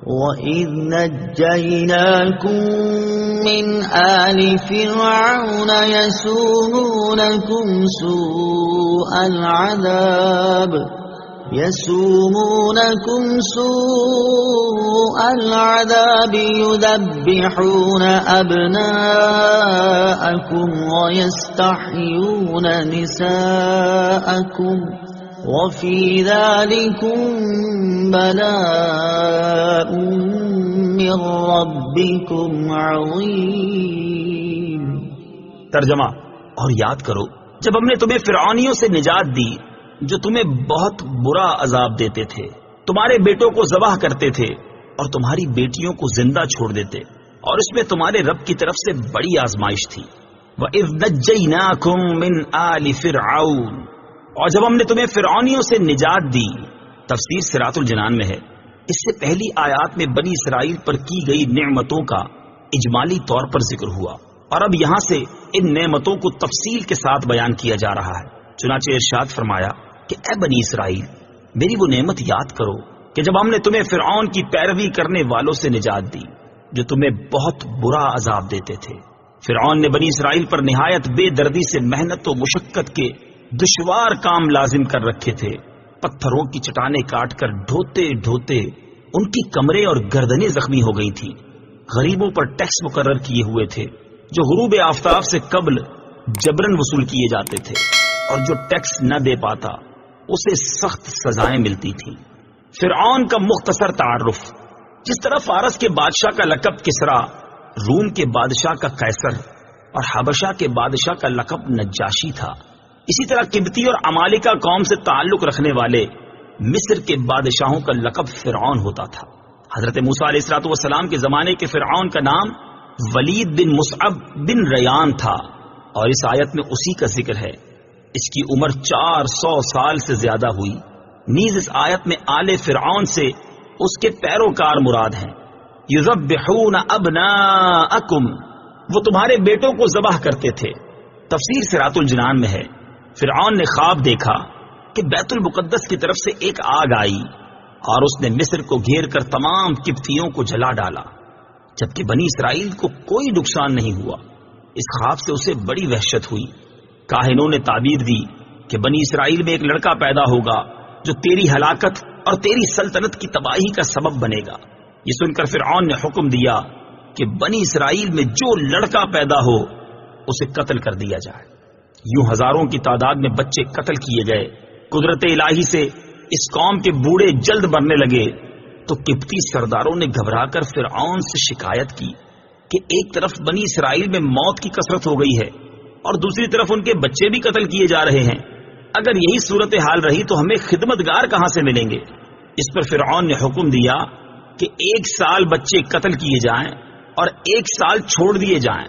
وَإِذْ نَجَّيْنَاكُمْ مِنْ آلِ فِرْعَوْنَ يَسُومُونَكُمْ سُوءَ الْعَذَابِ يُذَبِّحُونَ أَبْنَاءَكُمْ وَيَسْتَحْيُونَ نِسَاءَكُمْ وَفِي ذَلِكُمْ بَلَاءٌ مِّن رَّبِّكُمْ عَظِيمٌ۔ ترجمہ: اور یاد کرو جب ہم نے تمہیں فرعونیوں سے نجات دی جو تمہیں بہت برا عذاب دیتے تھے، تمہارے بیٹوں کو ذبح کرتے تھے اور تمہاری بیٹیوں کو زندہ چھوڑ دیتے، اور اس میں تمہارے رب کی طرف سے بڑی آزمائش تھی۔ وَإِذْ نَجَّيْنَاكُمْ مِنْ آلِ فِرْعَوْنَ، اور جب ہم نے تمہیں فرعونیوں سے نجات دی۔ تفسیر صراط الجنان میں ہے، اس سے پہلی آیات میں بنی اسرائیل پر کی گئی نعمتوں کا اجمالی طور پر ذکر ہوا، اور اب یہاں سے ان نعمتوں کو تفصیل کے ساتھ بیان کیا جا رہا ہے۔ چنانچہ ارشاد فرمایا کہ اے بنی اسرائیل، میری وہ نعمت یاد کرو کہ جب ہم نے تمہیں فرعون کی پیروی کرنے والوں سے نجات دی جو تمہیں بہت برا عذاب دیتے تھے۔ فرعون نے بنی اسرائیل پر نہایت بے دردی سے محنت و مشقت کے دشوار کام لازم کر رکھے تھے۔ پتھروں کی چٹانیں کاٹ کر ڈھوتے ڈھوتے ان کی کمریں اور گردنیں زخمی ہو گئی تھیں۔ غریبوں پر ٹیکس مقرر کیے ہوئے تھے جو غروب آفتاب سے قبل جبرن وصول کیے جاتے تھے، اور جو ٹیکس نہ دے پاتا اسے سخت سزائیں ملتی تھیں۔ فرعون کا مختصر تعارف: جس طرح فارس کے بادشاہ کا لقب کسرا، روم کے بادشاہ کا قیصر اور حبشہ کے بادشاہ کا لقب نجاشی تھا، اسی طرح قبطی اور عمالقہ قوم سے تعلق رکھنے والے مصر کے بادشاہوں کا لقب فرعون ہوتا تھا۔ حضرت موسیٰ علیہ الصلوۃ والسلام کے زمانے کے فرعون کا نام ولید بن مصعب بن ریان تھا، اور اس آیت میں اسی کا ذکر ہے۔ اس کی عمر 400 سال سے زیادہ ہوئی۔ نیز اس آیت میں آل فرعون سے اس کے پیروکار مراد ہیں۔ یذبحون ابناءکم، وہ تمہارے بیٹوں کو ذبح کرتے تھے۔ تفسیر صراط الجنان میں ہے، فرعون نے خواب دیکھا کہ بیت المقدس کی طرف سے ایک آگ آئی اور اس نے مصر کو گھیر کر تمام قبطیوں کو جلا ڈالا، جبکہ بنی اسرائیل کو کوئی نقصان نہیں ہوا۔ اس خواب سے اسے بڑی وحشت ہوئی۔ کاہنوں نے تعبیر دی کہ بنی اسرائیل میں ایک لڑکا پیدا ہوگا جو تیری ہلاکت اور تیری سلطنت کی تباہی کا سبب بنے گا۔ یہ سن کر فرعون نے حکم دیا کہ بنی اسرائیل میں جو لڑکا پیدا ہو اسے قتل کر دیا جائے۔ یوں ہزاروں کی تعداد میں بچے قتل کیے گئے۔ قدرت الہی سے اس قوم کے بوڑھے جلد مرنے لگے تو قبطی سرداروں نے گھبرا کر فرعون سے شکایت کی کہ ایک طرف بنی اسرائیل میں موت کی کثرت ہو گئی ہے اور دوسری طرف ان کے بچے بھی قتل کیے جا رہے ہیں، اگر یہی صورتحال رہی تو ہمیں خدمتگار کہاں سے ملیں گے؟ اس پر فرعون نے حکم دیا کہ 1 سال بچے قتل کیے جائیں اور 1 سال چھوڑ دیے جائیں۔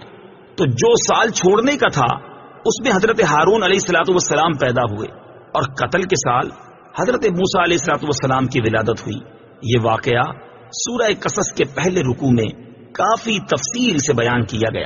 تو جو سال چھوڑنے کا تھا اس میں حضرت ہارون علیہ الصلوۃ والسلام پیدا ہوئے، اور قتل کے سال حضرت موسیٰ علیہ الصلوۃ والسلام کی ولادت ہوئی۔ یہ واقعہ سورہ قصص کے پہلے رکوع میں کافی تفصیل سے بیان کیا گیا۔